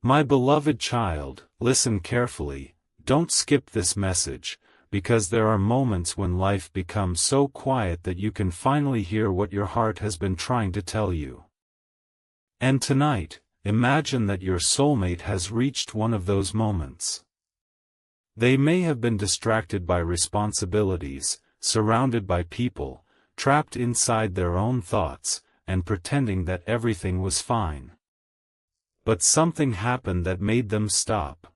My beloved child, listen carefully, don't skip this message, because there are moments when life becomes so quiet that you can finally hear what your heart has been trying to tell you. And tonight, imagine that your soulmate has reached one of those moments. They may have been distracted by responsibilities, surrounded by people, trapped inside their own thoughts, and pretending that everything was fine. But something happened that made them stop.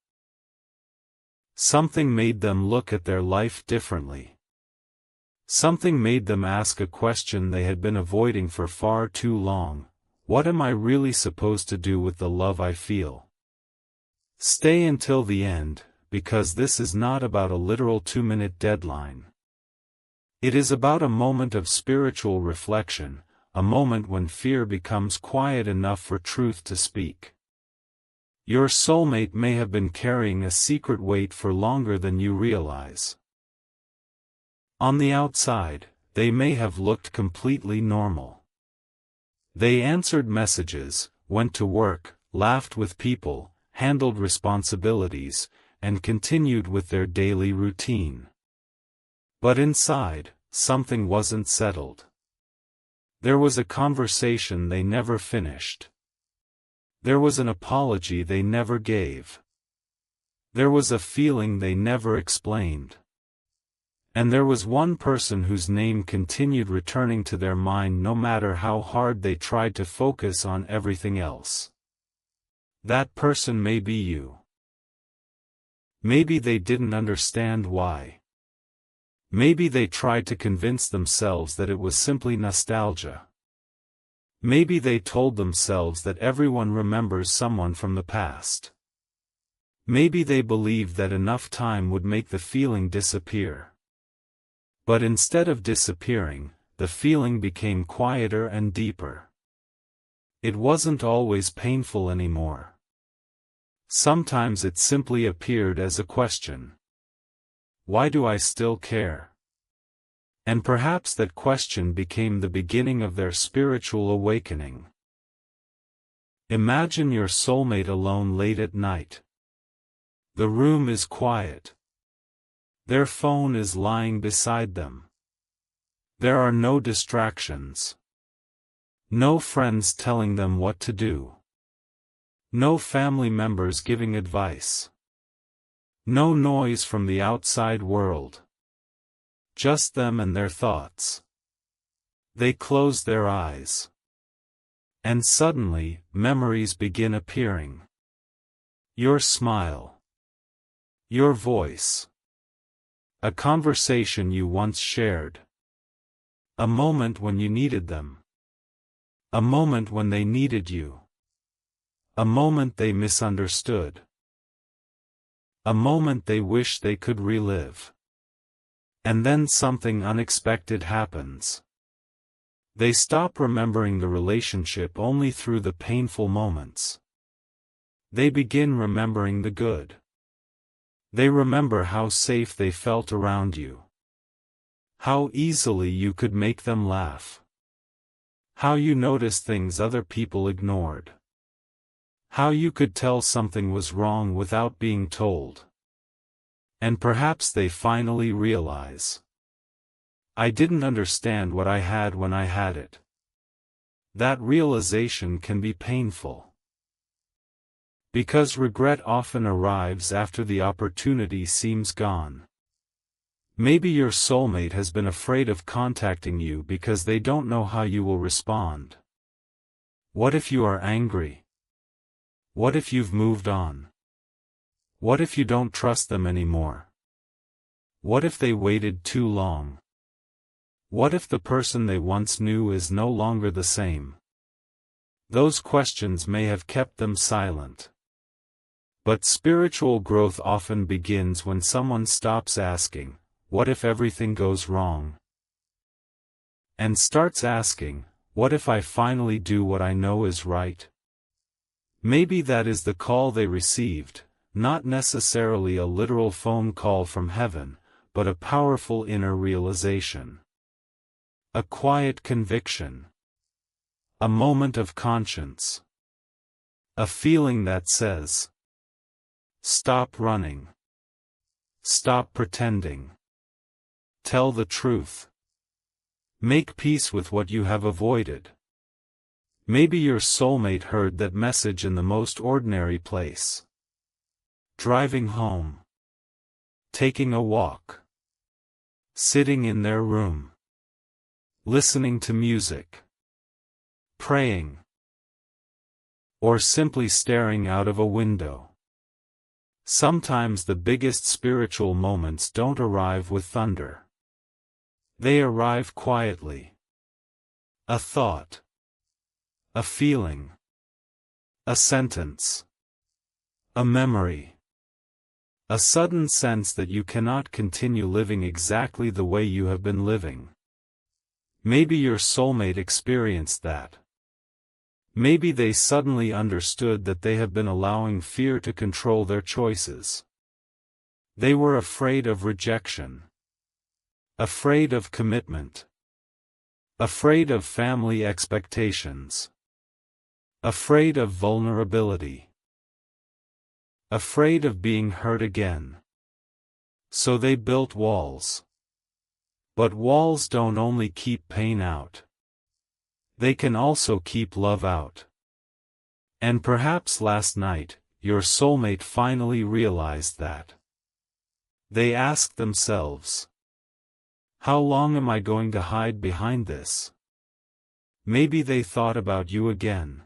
Something made them look at their life differently. Something made them ask a question they had been avoiding for far too long: what am I really supposed to do with the love I feel? Stay until the end, because this is not about a literal 2-minute deadline. It is about a moment of spiritual reflection, a moment when fear becomes quiet enough for truth to speak. Your soulmate may have been carrying a secret weight for longer than you realize. On the outside, they may have looked completely normal. They answered messages, went to work, laughed with people, handled responsibilities, and continued with their daily routine. But inside, something wasn't settled. There was a conversation they never finished. There was an apology they never gave. There was a feeling they never explained. And there was one person whose name continued returning to their mind no matter how hard they tried to focus on everything else. That person may be you. Maybe they didn't understand why. Maybe they tried to convince themselves that it was simply nostalgia. Maybe they told themselves that everyone remembers someone from the past. Maybe they believed that enough time would make the feeling disappear. But instead of disappearing, the feeling became quieter and deeper. It wasn't always painful anymore. Sometimes it simply appeared as a question. Why do I still care? And perhaps that question became the beginning of their spiritual awakening. Imagine your soulmate alone late at night. The room is quiet. Their phone is lying beside them. There are no distractions. No friends telling them what to do. No family members giving advice. No noise from the outside world. Just them and their thoughts. They close their eyes. And suddenly, memories begin appearing. Your smile. Your voice. A conversation you once shared. A moment when you needed them. A moment when they needed you. A moment they misunderstood. A moment they wish they could relive. And then something unexpected happens. They stop remembering the relationship only through the painful moments. They begin remembering the good. They remember how safe they felt around you. How easily you could make them laugh. How you noticed things other people ignored. How you could tell something was wrong without being told. And perhaps they finally realize. I didn't understand what I had when I had it. That realization can be painful. Because regret often arrives after the opportunity seems gone. Maybe your soulmate has been afraid of contacting you because they don't know how you will respond. What if you are angry? What if you've moved on? What if you don't trust them anymore? What if they waited too long? What if the person they once knew is no longer the same? Those questions may have kept them silent. But spiritual growth often begins when someone stops asking, "What if everything goes wrong?" and starts asking, "What if I finally do what I know is right?" Maybe that is the call they received. Not necessarily a literal phone call from heaven, but a powerful inner realization. A quiet conviction. A moment of conscience. A feeling that says, stop running. Stop pretending. Tell the truth. Make peace with what you have avoided. Maybe your soulmate heard that message in the most ordinary place. Driving home. Taking a walk. Sitting in their room. Listening to music. Praying. Or simply staring out of a window. Sometimes the biggest spiritual moments don't arrive with thunder. They arrive quietly. A thought. A feeling. A sentence. A memory. A sudden sense that you cannot continue living exactly the way you have been living. Maybe your soulmate experienced that. Maybe they suddenly understood that they have been allowing fear to control their choices. They were afraid of rejection. Afraid of commitment. Afraid of family expectations. Afraid of vulnerability. Afraid of being hurt again. So they built walls. But walls don't only keep pain out. They can also keep love out. And perhaps last night, your soulmate finally realized that. They asked themselves, how long am I going to hide behind this? Maybe they thought about you again.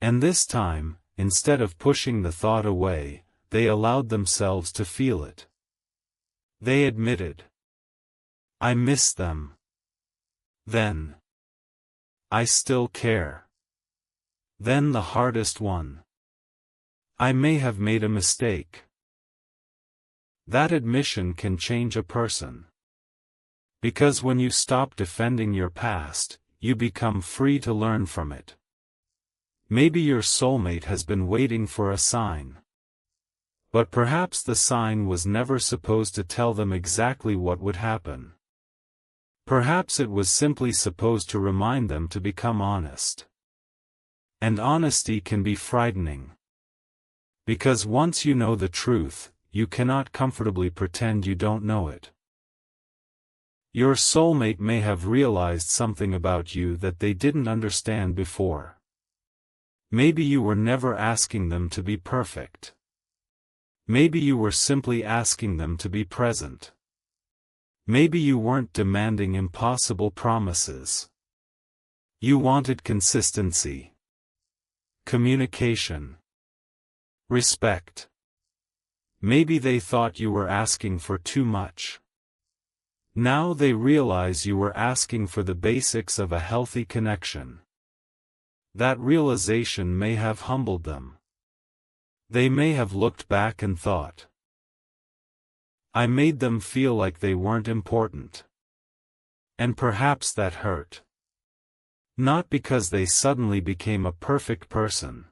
And this time, instead of pushing the thought away, they allowed themselves to feel it. They admitted, I miss them. Then, I still care. Then the hardest one. I may have made a mistake. That admission can change a person. Because when you stop defending your past, you become free to learn from it. Maybe your soulmate has been waiting for a sign. But perhaps the sign was never supposed to tell them exactly what would happen. Perhaps it was simply supposed to remind them to become honest. And honesty can be frightening. Because once you know the truth, you cannot comfortably pretend you don't know it. Your soulmate may have realized something about you that they didn't understand before. Maybe you were never asking them to be perfect. Maybe you were simply asking them to be present. Maybe you weren't demanding impossible promises. You wanted consistency. Communication. Respect. Maybe they thought you were asking for too much. Now they realize you were asking for the basics of a healthy connection. That realization may have humbled them. They may have looked back and thought, I made them feel like they weren't important. And perhaps that hurt. Not because they suddenly became a perfect person.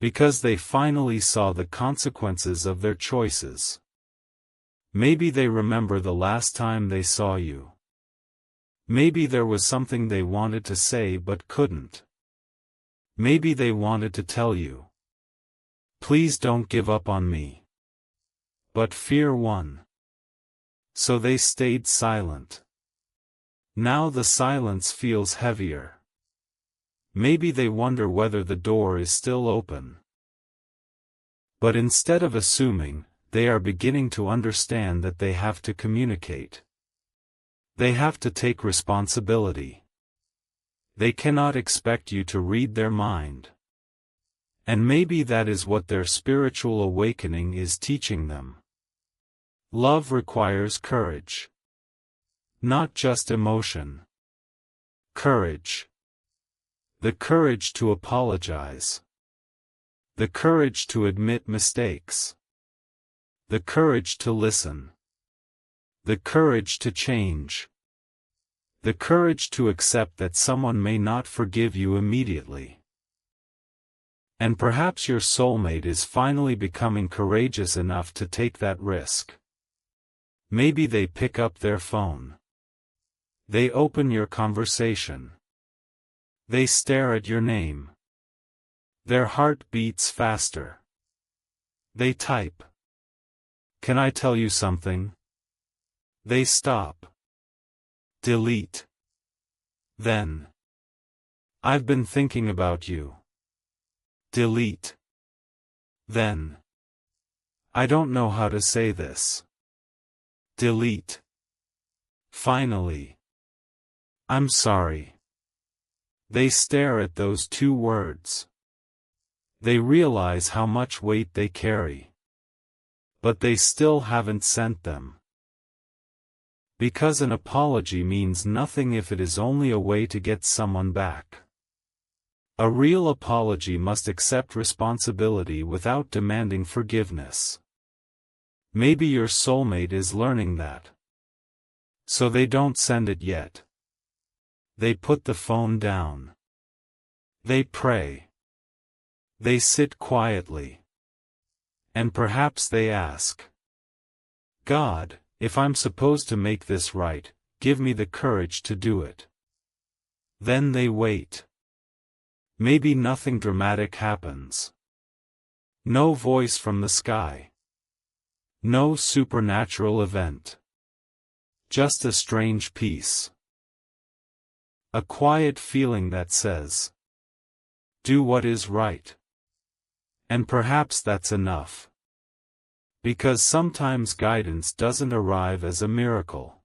Because they finally saw the consequences of their choices. Maybe they remember the last time they saw you. Maybe there was something they wanted to say but couldn't. Maybe they wanted to tell you, please don't give up on me. But fear won. So they stayed silent. Now the silence feels heavier. Maybe they wonder whether the door is still open. But instead of assuming, they are beginning to understand that they have to communicate. They have to take responsibility. They cannot expect you to read their mind. And maybe that is what their spiritual awakening is teaching them. Love requires courage. Not just emotion. Courage. The courage to apologize. The courage to admit mistakes. The courage to listen. The courage to change. The courage to accept that someone may not forgive you immediately. And perhaps your soulmate is finally becoming courageous enough to take that risk. Maybe they pick up their phone. They open your conversation. They stare at your name. Their heart beats faster. They type. Can I tell you something? They stop. Delete. Then. I've been thinking about you. Delete. Then. I don't know how to say this. Delete. Finally. I'm sorry. They stare at those two words. They realize how much weight they carry. But they still haven't sent them. Because an apology means nothing if it is only a way to get someone back. A real apology must accept responsibility without demanding forgiveness. Maybe your soulmate is learning that. So they don't send it yet. They put the phone down. They pray. They sit quietly. And perhaps they ask, God, if I'm supposed to make this right, give me the courage to do it. Then they wait. Maybe nothing dramatic happens. No voice from the sky. No supernatural event. Just a strange peace. A quiet feeling that says, do what is right. And perhaps that's enough. Because sometimes guidance doesn't arrive as a miracle.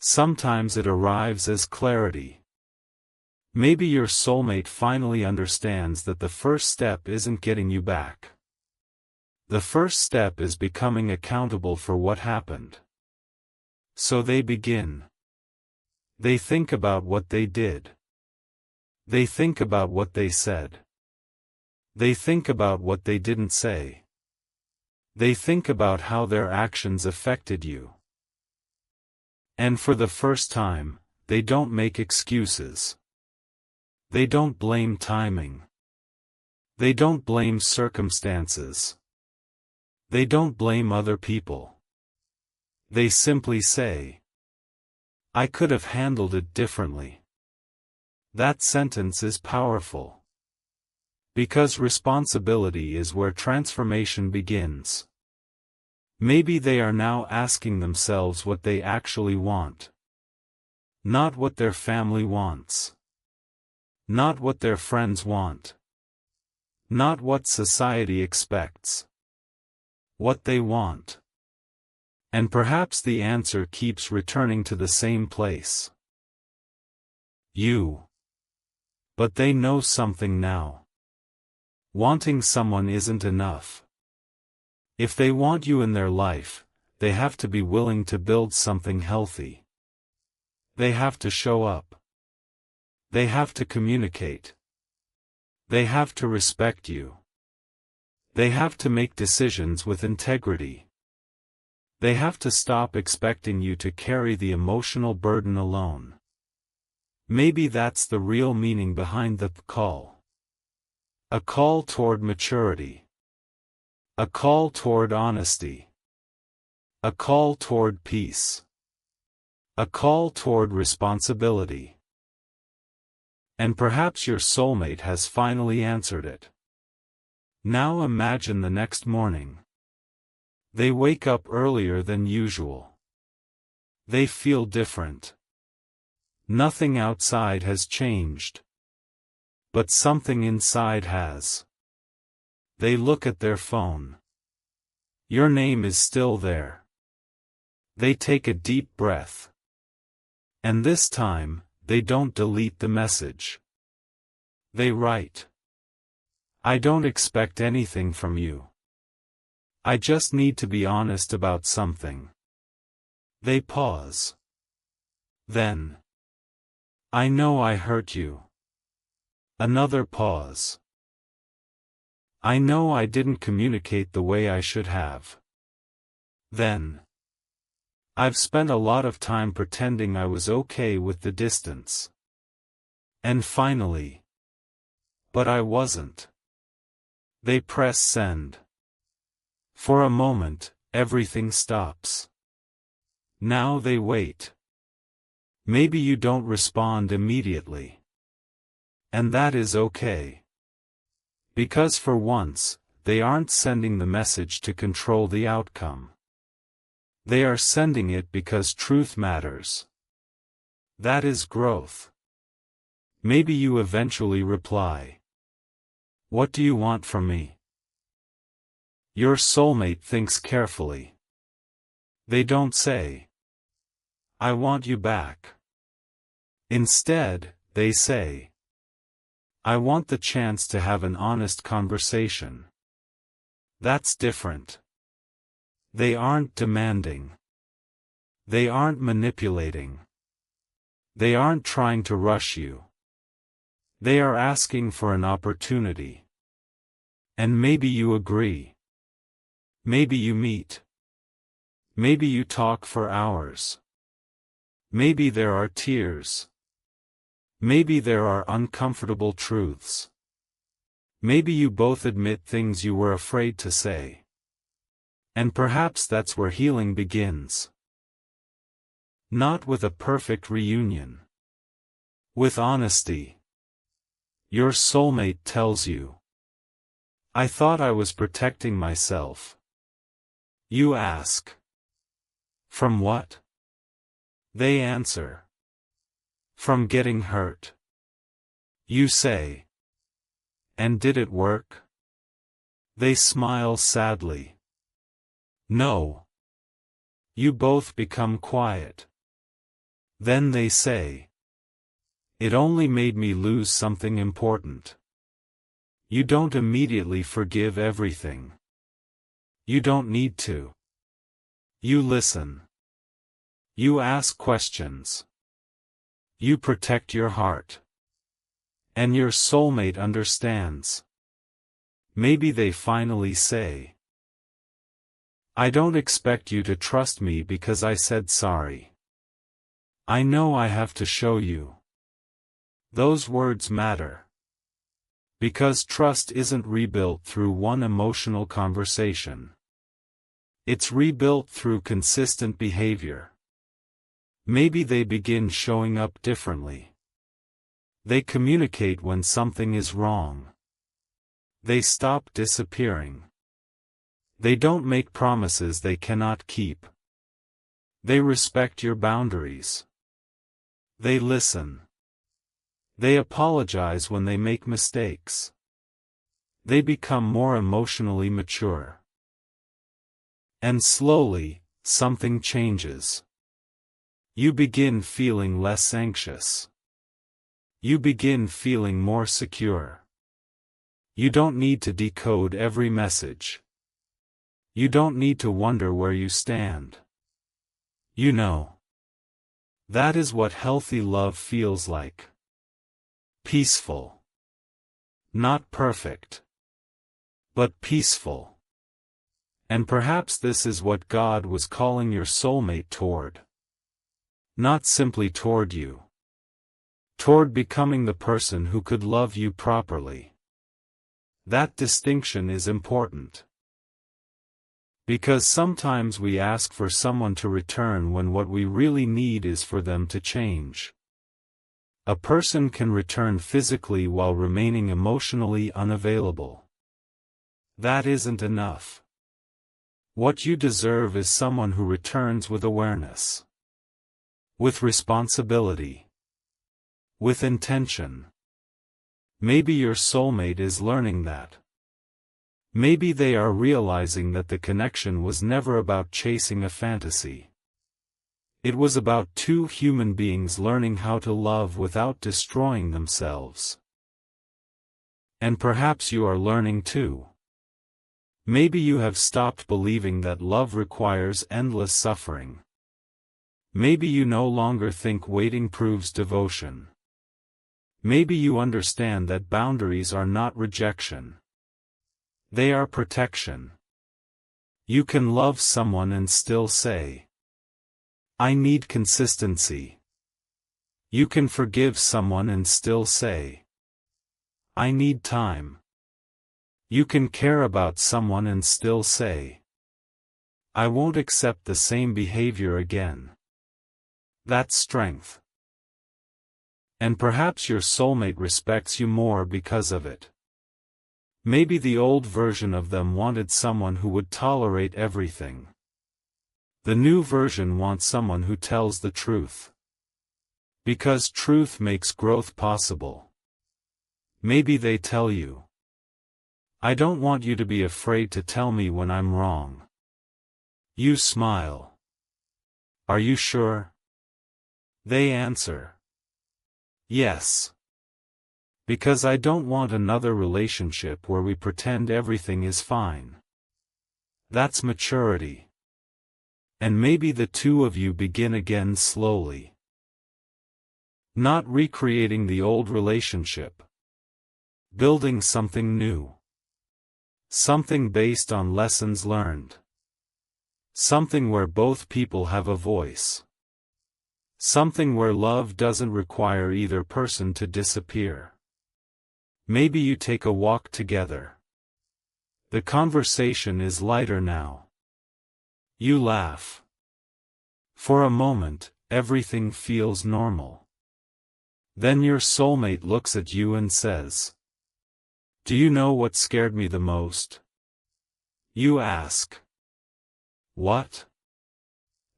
Sometimes it arrives as clarity. Maybe your soulmate finally understands that the first step isn't getting you back. The first step is becoming accountable for what happened. So they begin. They think about what they did. They think about what they said. They think about what they didn't say. They think about how their actions affected you. And for the first time, they don't make excuses. They don't blame timing. They don't blame circumstances. They don't blame other people. They simply say, I could have handled it differently. That sentence is powerful. Because responsibility is where transformation begins. Maybe they are now asking themselves what they actually want. Not what their family wants. Not what their friends want. Not what society expects. What they want. And perhaps the answer keeps returning to the same place. You. But they know something now. Wanting someone isn't enough. If they want you in their life, they have to be willing to build something healthy. They have to show up. They have to communicate. They have to respect you. They have to make decisions with integrity. They have to stop expecting you to carry the emotional burden alone. Maybe that's the real meaning behind the call. A call toward maturity. A call toward honesty. A call toward peace. A call toward responsibility. And perhaps your soulmate has finally answered it. Now imagine the next morning. They wake up earlier than usual. They feel different. Nothing outside has changed. But something inside has. They look at their phone. Your name is still there. They take a deep breath. And this time, they don't delete the message. They write. I don't expect anything from you. I just need to be honest about something. They pause. Then. I know I hurt you. Another pause. I know I didn't communicate the way I should have. Then. I've spent a lot of time pretending I was okay with the distance. And finally. But I wasn't. They press send. For a moment, everything stops. Now they wait. Maybe you don't respond immediately. And that is okay. Because for once, they aren't sending the message to control the outcome. They are sending it because truth matters. That is growth. Maybe you eventually reply. What do you want from me? Your soulmate thinks carefully. They don't say, I want you back. Instead, they say, I want the chance to have an honest conversation. That's different. They aren't demanding. They aren't manipulating. They aren't trying to rush you. They are asking for an opportunity. And maybe you agree. Maybe you meet. Maybe you talk for hours. Maybe there are tears. Maybe there are uncomfortable truths. Maybe you both admit things you were afraid to say. And perhaps that's where healing begins. Not with a perfect reunion. With honesty. Your soulmate tells you. I thought I was protecting myself. You ask. From what? They answer. From getting hurt. You say. And did it work? They smile sadly. No. You both become quiet. Then they say. It only made me lose something important. You don't immediately forgive everything. You don't need to. You listen. You ask questions. You protect your heart. And your soulmate understands. Maybe they finally say. I don't expect you to trust me because I said sorry. I know I have to show you. Those words matter. Because trust isn't rebuilt through one emotional conversation. It's rebuilt through consistent behavior. Maybe they begin showing up differently. They communicate when something is wrong. They stop disappearing. They don't make promises they cannot keep. They respect your boundaries. They listen. They apologize when they make mistakes. They become more emotionally mature. And slowly, something changes. You begin feeling less anxious. You begin feeling more secure. You don't need to decode every message. You don't need to wonder where you stand. You know. That is what healthy love feels like. Peaceful. Not perfect. But peaceful. And perhaps this is what God was calling your soulmate toward. Not simply toward you. Toward becoming the person who could love you properly. That distinction is important. Because sometimes we ask for someone to return when what we really need is for them to change. A person can return physically while remaining emotionally unavailable. That isn't enough. What you deserve is someone who returns with awareness. With responsibility. With intention. Maybe your soulmate is learning that. Maybe they are realizing that the connection was never about chasing a fantasy. It was about two human beings learning how to love without destroying themselves. And perhaps you are learning too. Maybe you have stopped believing that love requires endless suffering. Maybe you no longer think waiting proves devotion. Maybe you understand that boundaries are not rejection. They are protection. You can love someone and still say, I need consistency. You can forgive someone and still say, I need time. You can care about someone and still say, I won't accept the same behavior again. That's strength. And perhaps your soulmate respects you more because of it. Maybe the old version of them wanted someone who would tolerate everything. The new version wants someone who tells the truth. Because truth makes growth possible. Maybe they tell you, "I don't want you to be afraid to tell me when I'm wrong." You smile. "Are you sure?" They answer, "Yes. Because I don't want another relationship where we pretend everything is fine." That's maturity. And maybe the two of you begin again slowly. Not recreating the old relationship. Building something new. Something based on lessons learned. Something where both people have a voice. Something where love doesn't require either person to disappear. Maybe you take a walk together. The conversation is lighter now. You laugh. For a moment, everything feels normal. Then your soulmate looks at you and says, "Do you know what scared me the most?" You ask, "What?"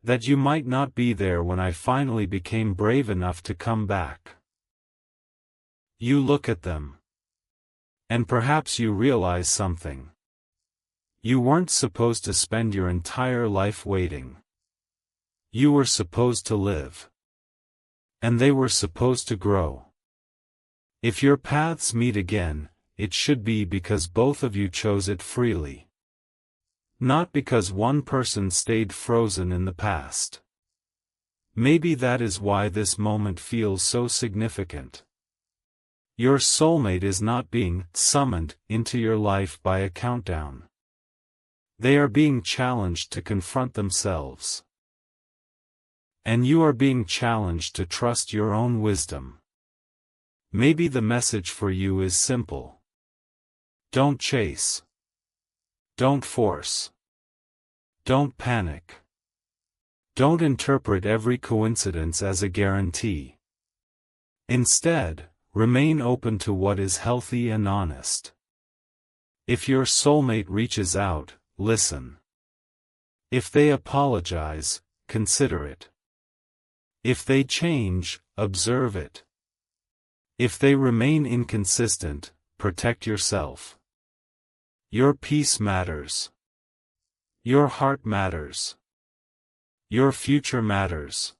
"That you might not be there when I finally became brave enough to come back." You look at them. And perhaps you realize something. You weren't supposed to spend your entire life waiting. You were supposed to live. And they were supposed to grow. If your paths meet again, it should be because both of you chose it freely. Not because one person stayed frozen in the past. Maybe that is why this moment feels so significant. Your soulmate is not being summoned into your life by a countdown. They are being challenged to confront themselves. And you are being challenged to trust your own wisdom. Maybe the message for you is simple. Don't chase. Don't force. Don't panic. Don't interpret every coincidence as a guarantee. Instead, remain open to what is healthy and honest. If your soulmate reaches out, listen. If they apologize, consider it. If they change, observe it. If they remain inconsistent, protect yourself. Your peace matters. Your heart matters. Your future matters.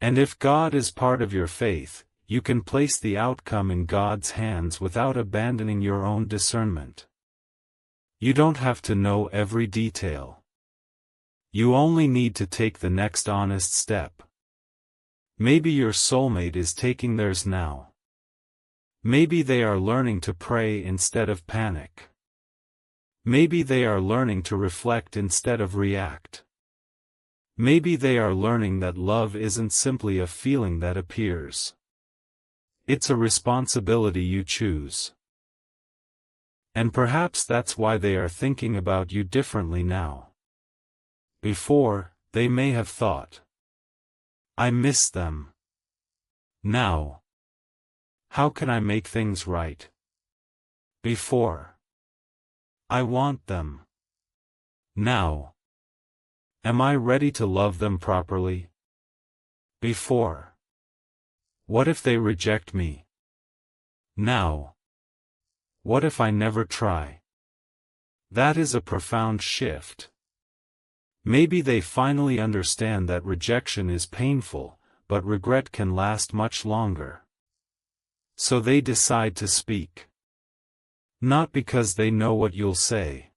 And if God is part of your faith, you can place the outcome in God's hands without abandoning your own discernment. You don't have to know every detail. You only need to take the next honest step. Maybe your soulmate is taking theirs now. Maybe they are learning to pray instead of panic. Maybe they are learning to reflect instead of react. Maybe they are learning that love isn't simply a feeling that appears. It's a responsibility you choose. And perhaps that's why they are thinking about you differently now. Before, they may have thought, "I miss them." Now, how can I make things right? Before, I want them. Now, am I ready to love them properly? Before, what if they reject me? Now, what if I never try? That is a profound shift. Maybe they finally understand that rejection is painful, but regret can last much longer. So they decide to speak. Not because they know what you'll say.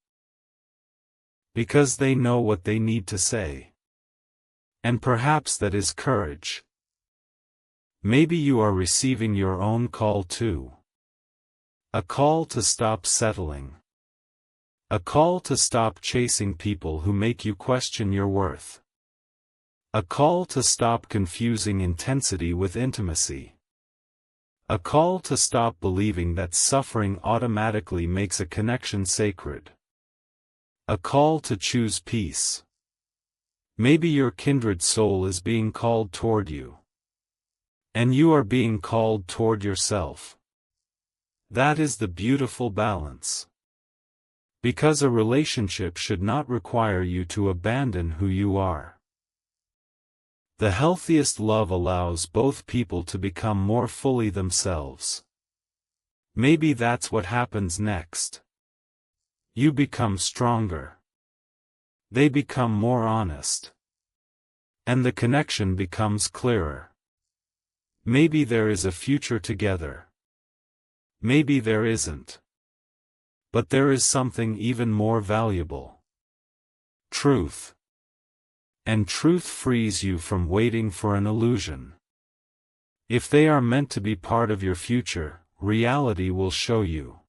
Because they know what they need to say. And perhaps that is courage. Maybe you are receiving your own call too. A call to stop settling. A call to stop chasing people who make you question your worth. A call to stop confusing intensity with intimacy. A call to stop believing that suffering automatically makes a connection sacred. A call to choose peace. Maybe your kindred soul is being called toward you. And you are being called toward yourself. That is the beautiful balance. Because a relationship should not require you to abandon who you are. The healthiest love allows both people to become more fully themselves. Maybe that's what happens next. You become stronger. They become more honest. And the connection becomes clearer. Maybe there is a future together. Maybe there isn't. But there is something even more valuable. Truth. And truth frees you from waiting for an illusion. If they are meant to be part of your future, reality will show you.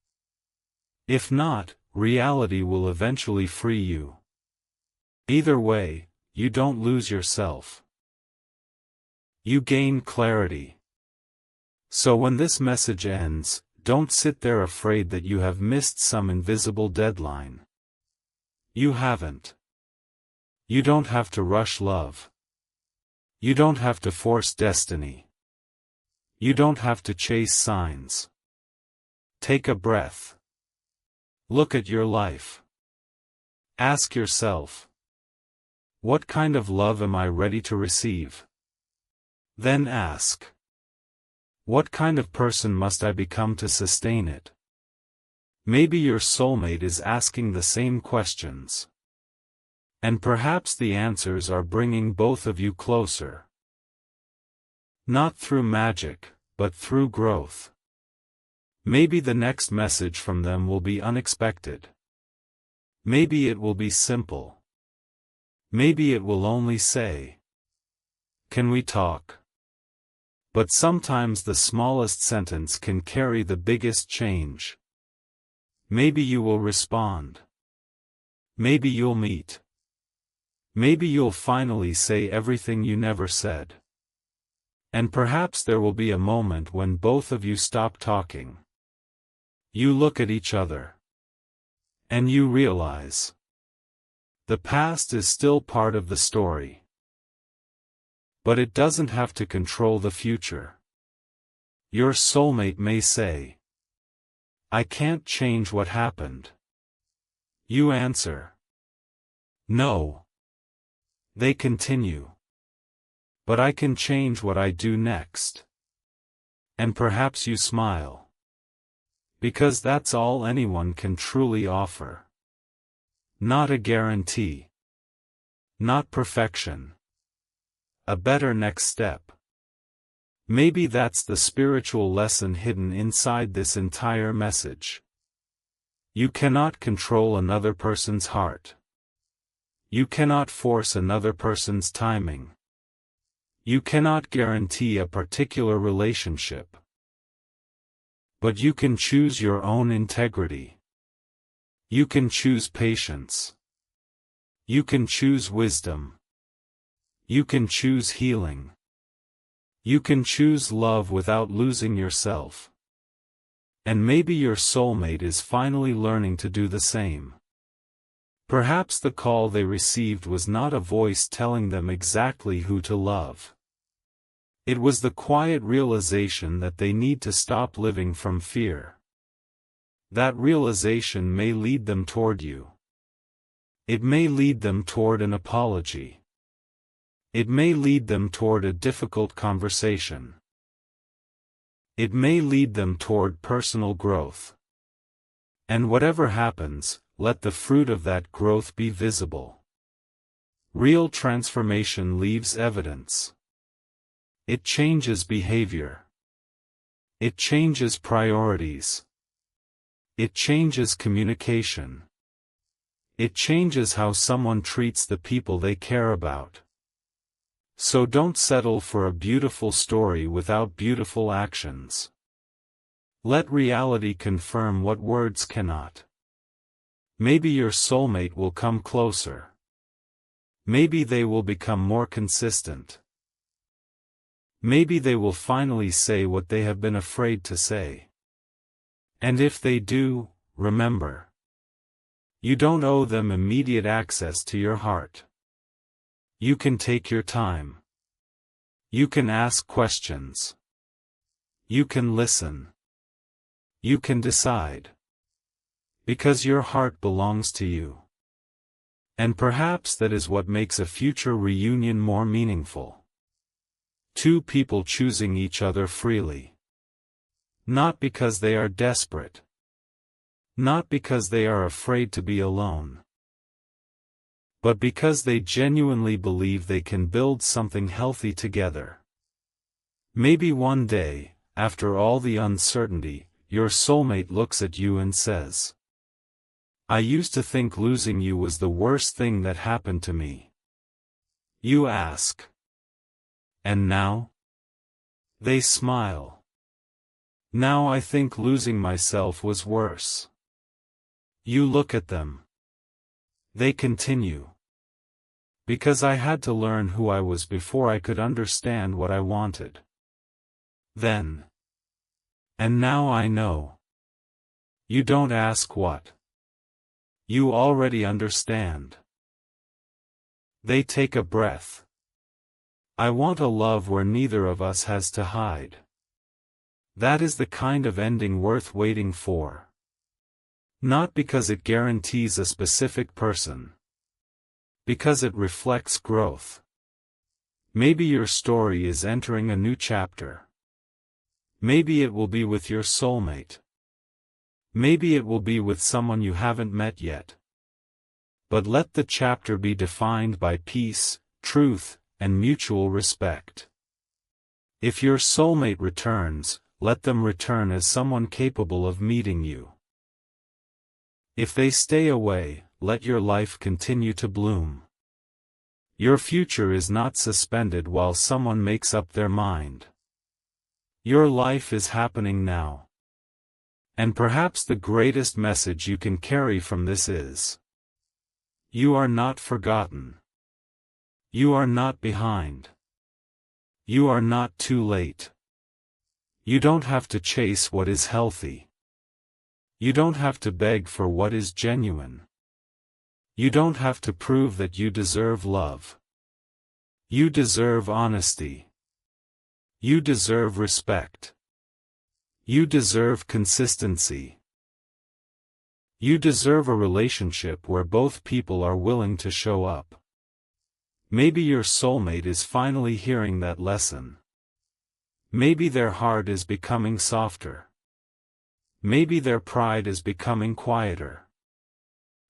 If not, reality will eventually free you. Either way, you don't lose yourself. You gain clarity. So when this message ends, don't sit there afraid that you have missed some invisible deadline. You haven't. You don't have to rush love. You don't have to force destiny. You don't have to chase signs. Take a breath. Look at your life. Ask yourself, what kind of love am I ready to receive? Then ask, what kind of person must I become to sustain it? Maybe your soulmate is asking the same questions. And perhaps the answers are bringing both of you closer. Not through magic, but through growth. Maybe the next message from them will be unexpected. Maybe it will be simple. Maybe it will only say, "Can we talk?" But sometimes the smallest sentence can carry the biggest change. Maybe you will respond. Maybe you'll meet. Maybe you'll finally say everything you never said. And perhaps there will be a moment when both of you stop talking. You look at each other. And you realize, the past is still part of the story. But it doesn't have to control the future. Your soulmate may say, "I can't change what happened." You answer, "No." They continue, "But I can change what I do next." And perhaps you smile. Because that's all anyone can truly offer. Not a guarantee. Not perfection. A better next step. Maybe that's the spiritual lesson hidden inside this entire message. You cannot control another person's heart. You cannot force another person's timing. You cannot guarantee a particular relationship. But you can choose your own integrity. You can choose patience. You can choose wisdom. You can choose healing. You can choose love without losing yourself. And maybe your soulmate is finally learning to do the same. Perhaps the call they received was not a voice telling them exactly who to love. It was the quiet realization that they need to stop living from fear. That realization may lead them toward you. It may lead them toward an apology. It may lead them toward a difficult conversation. It may lead them toward personal growth. And whatever happens, let the fruit of that growth be visible. Real transformation leaves evidence. It changes behavior. It changes priorities. It changes communication. It changes how someone treats the people they care about. So don't settle for a beautiful story without beautiful actions. Let reality confirm what words cannot. Maybe your soulmate will come closer. Maybe they will become more consistent. Maybe they will finally say what they have been afraid to say. And if they do, remember, you don't owe them immediate access to your heart. You can take your time. You can ask questions. You can listen. You can decide. Because your heart belongs to you. And perhaps that is what makes a future reunion more meaningful. Two people choosing each other freely. Not because they are desperate. Not because they are afraid to be alone. But because they genuinely believe they can build something healthy together. Maybe one day, after all the uncertainty, your soulmate looks at you and says, "I used to think losing you was the worst thing that happened to me." You ask, "And now?" They smile. "Now I think losing myself was worse." You look at them. They continue. "Because I had to learn who I was before I could understand what I wanted. Then. And now I know." You don't ask what. You already understand. They take a breath. "I want a love where neither of us has to hide." That is the kind of ending worth waiting for. Not because it guarantees a specific person. Because it reflects growth. Maybe your story is entering a new chapter. Maybe it will be with your soulmate. Maybe it will be with someone you haven't met yet. But let the chapter be defined by peace, truth, and mutual respect. If your soulmate returns, let them return as someone capable of meeting you. If they stay away, let your life continue to bloom. Your future is not suspended while someone makes up their mind. Your life is happening now. And perhaps the greatest message you can carry from this is: you are not forgotten. You are not behind. You are not too late. You don't have to chase what is healthy. You don't have to beg for what is genuine. You don't have to prove that you deserve love. You deserve honesty. You deserve respect. You deserve consistency. You deserve a relationship where both people are willing to show up. Maybe your soulmate is finally hearing that lesson. Maybe their heart is becoming softer. Maybe their pride is becoming quieter.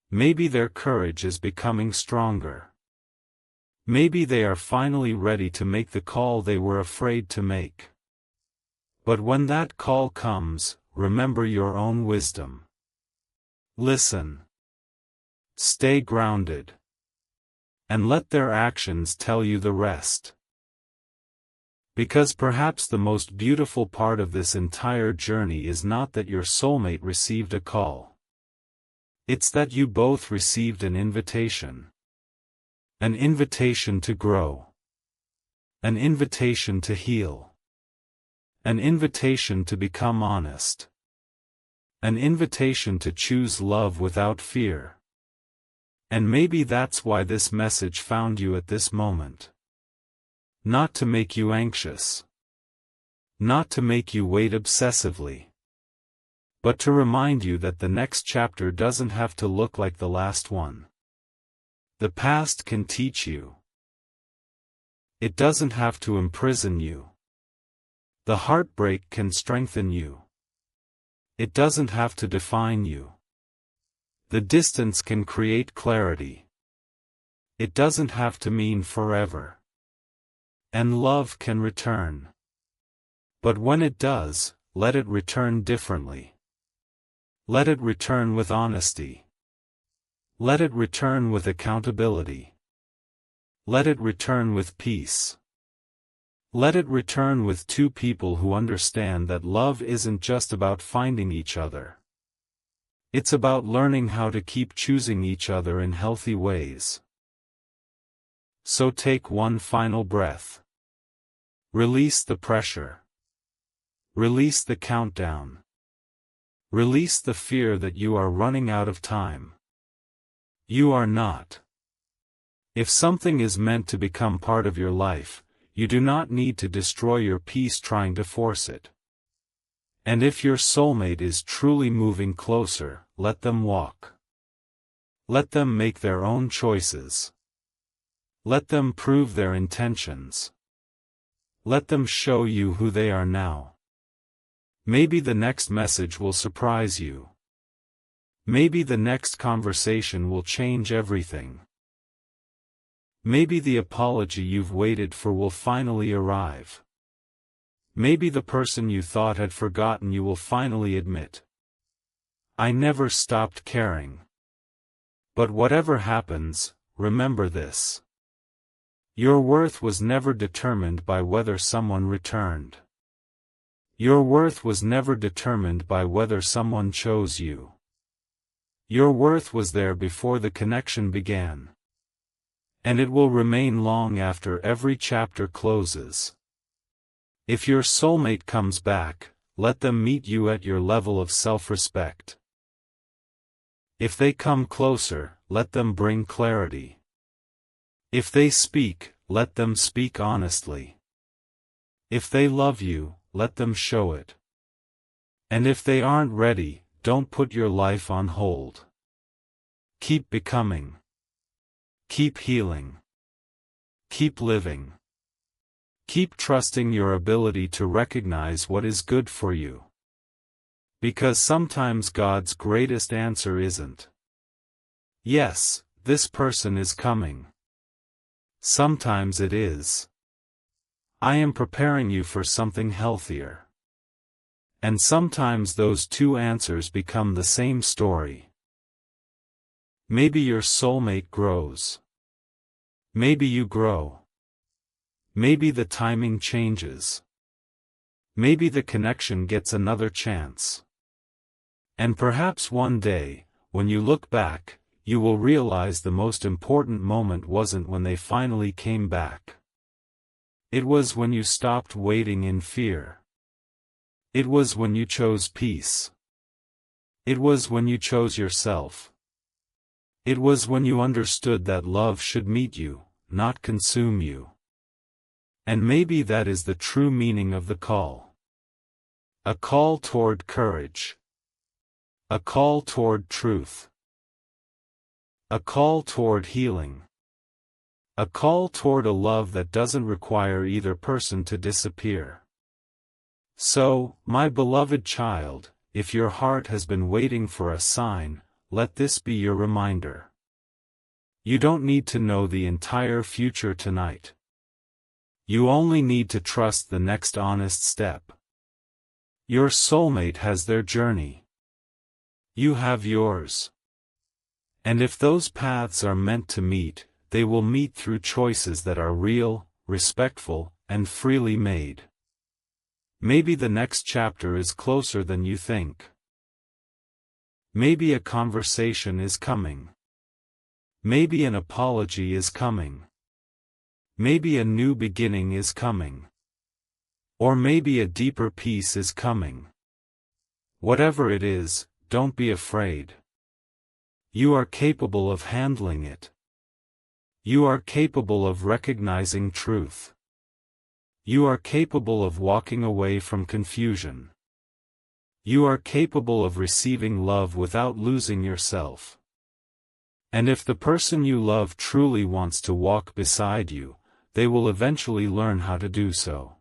Maybe their courage is becoming stronger. Maybe they are finally ready to make the call they were afraid to make. But when that call comes, remember your own wisdom. Listen. Stay grounded. And let their actions tell you the rest. Because perhaps the most beautiful part of this entire journey is not that your soulmate received a call. It's that you both received an invitation. An invitation to grow. An invitation to heal. An invitation to become honest. An invitation to choose love without fear. And maybe that's why this message found you at this moment. Not to make you anxious. Not to make you wait obsessively. But to remind you that the next chapter doesn't have to look like the last one. The past can teach you. It doesn't have to imprison you. The heartbreak can strengthen you. It doesn't have to define you. The distance can create clarity. It doesn't have to mean forever. And love can return. But when it does, let it return differently. Let it return with honesty. Let it return with accountability. Let it return with peace. Let it return with two people who understand that love isn't just about finding each other. It's about learning how to keep choosing each other in healthy ways. So take one final breath. Release the pressure. Release the countdown. Release the fear that you are running out of time. You are not. If something is meant to become part of your life, you do not need to destroy your peace trying to force it. And if your soulmate is truly moving closer, let them walk. Let them make their own choices. Let them prove their intentions. Let them show you who they are now. Maybe the next message will surprise you. Maybe the next conversation will change everything. Maybe the apology you've waited for will finally arrive. Maybe the person you thought had forgotten you will finally admit, "I never stopped caring." But whatever happens, remember this. Your worth was never determined by whether someone returned. Your worth was never determined by whether someone chose you. Your worth was there before the connection began. And it will remain long after every chapter closes. If your soulmate comes back, let them meet you at your level of self-respect. If they come closer, let them bring clarity. If they speak, let them speak honestly. If they love you, let them show it. And if they aren't ready, don't put your life on hold. Keep becoming. Keep healing. Keep living. Keep trusting your ability to recognize what is good for you. Because sometimes God's greatest answer isn't, "Yes, this person is coming." Sometimes it is, "I am preparing you for something healthier." And sometimes those two answers become the same story. Maybe your soulmate grows. Maybe you grow. Maybe the timing changes. Maybe the connection gets another chance. And perhaps one day, when you look back, you will realize the most important moment wasn't when they finally came back. It was when you stopped waiting in fear. It was when you chose peace. It was when you chose yourself. It was when you understood that love should meet you, not consume you. And maybe that is the true meaning of the call. A call toward courage. A call toward truth. A call toward healing. A call toward a love that doesn't require either person to disappear. So, my beloved child, if your heart has been waiting for a sign, let this be your reminder. You don't need to know the entire future tonight. You only need to trust the next honest step. Your soulmate has their journey. You have yours. And if those paths are meant to meet, they will meet through choices that are real, respectful, and freely made. Maybe the next chapter is closer than you think. Maybe a conversation is coming. Maybe an apology is coming. Maybe a new beginning is coming. Or maybe a deeper peace is coming. Whatever it is, don't be afraid. You are capable of handling it. You are capable of recognizing truth. You are capable of walking away from confusion. You are capable of receiving love without losing yourself. And if the person you love truly wants to walk beside you, they will eventually learn how to do so.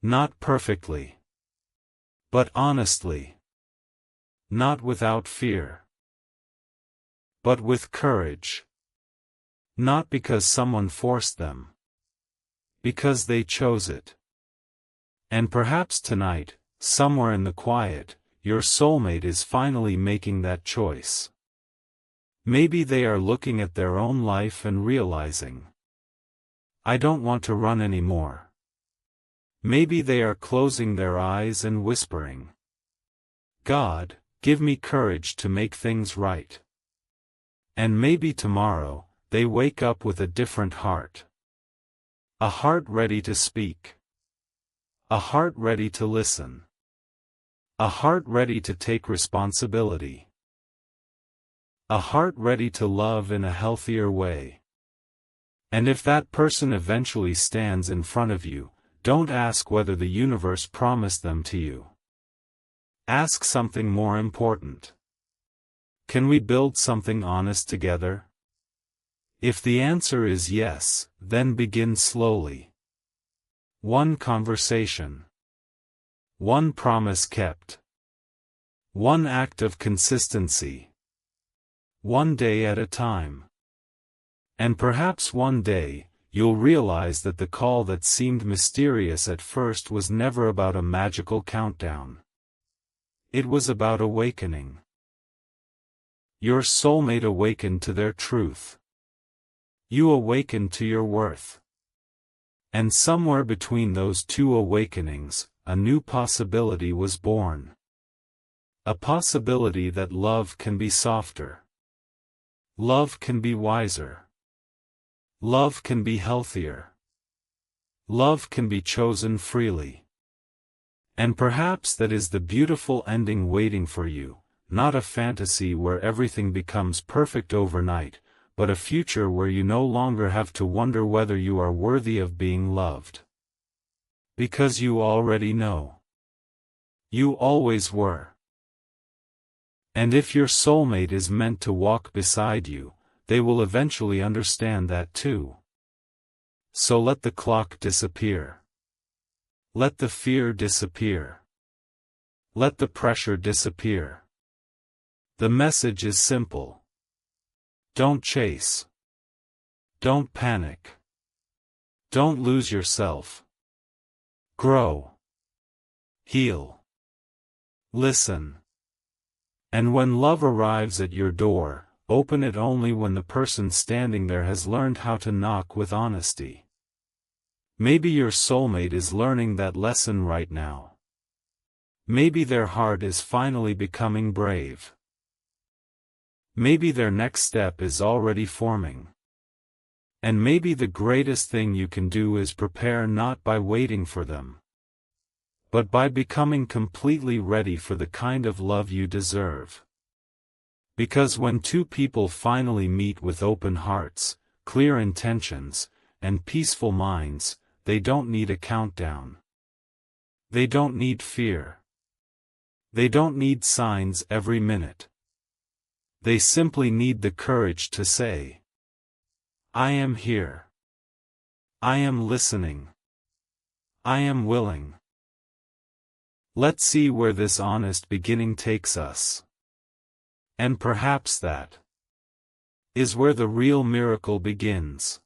Not perfectly. But honestly. Not without fear. But with courage. Not because someone forced them. Because they chose it. And perhaps tonight, somewhere in the quiet, your soulmate is finally making that choice. Maybe they are looking at their own life and realizing, "I don't want to run anymore." Maybe they are closing their eyes and whispering, "God, give me courage to make things right." And maybe tomorrow, they wake up with a different heart. A heart ready to speak. A heart ready to listen. A heart ready to take responsibility. A heart ready to love in a healthier way. And if that person eventually stands in front of you, don't ask whether the universe promised them to you. Ask something more important. Can we build something honest together? If the answer is yes, then begin slowly. One conversation. One promise kept. One act of consistency. One day at a time. And perhaps one day, you'll realize that the call that seemed mysterious at first was never about a magical countdown. It was about awakening. Your soulmate awakened to their truth. You awakened to your worth. And somewhere between those two awakenings, a new possibility was born. A possibility that love can be softer. Love can be wiser. Love can be healthier. Love can be chosen freely. And perhaps that is the beautiful ending waiting for you, not a fantasy where everything becomes perfect overnight, but a future where you no longer have to wonder whether you are worthy of being loved. Because you already know. You always were. And if your soulmate is meant to walk beside you, they will eventually understand that too. So let the clock disappear. Let the fear disappear. Let the pressure disappear. The message is simple. Don't chase. Don't panic. Don't lose yourself. Grow. Heal. Listen. And when love arrives at your door, open it only when the person standing there has learned how to knock with honesty. Maybe your soulmate is learning that lesson right now. Maybe their heart is finally becoming brave. Maybe their next step is already forming. And maybe the greatest thing you can do is prepare, not by waiting for them, but by becoming completely ready for the kind of love you deserve. Because when two people finally meet with open hearts, clear intentions, and peaceful minds, they don't need a countdown. They don't need fear. They don't need signs every minute. They simply need the courage to say, I am here. I am listening. I am willing. Let's see where this honest beginning takes us. And perhaps that is where the real miracle begins.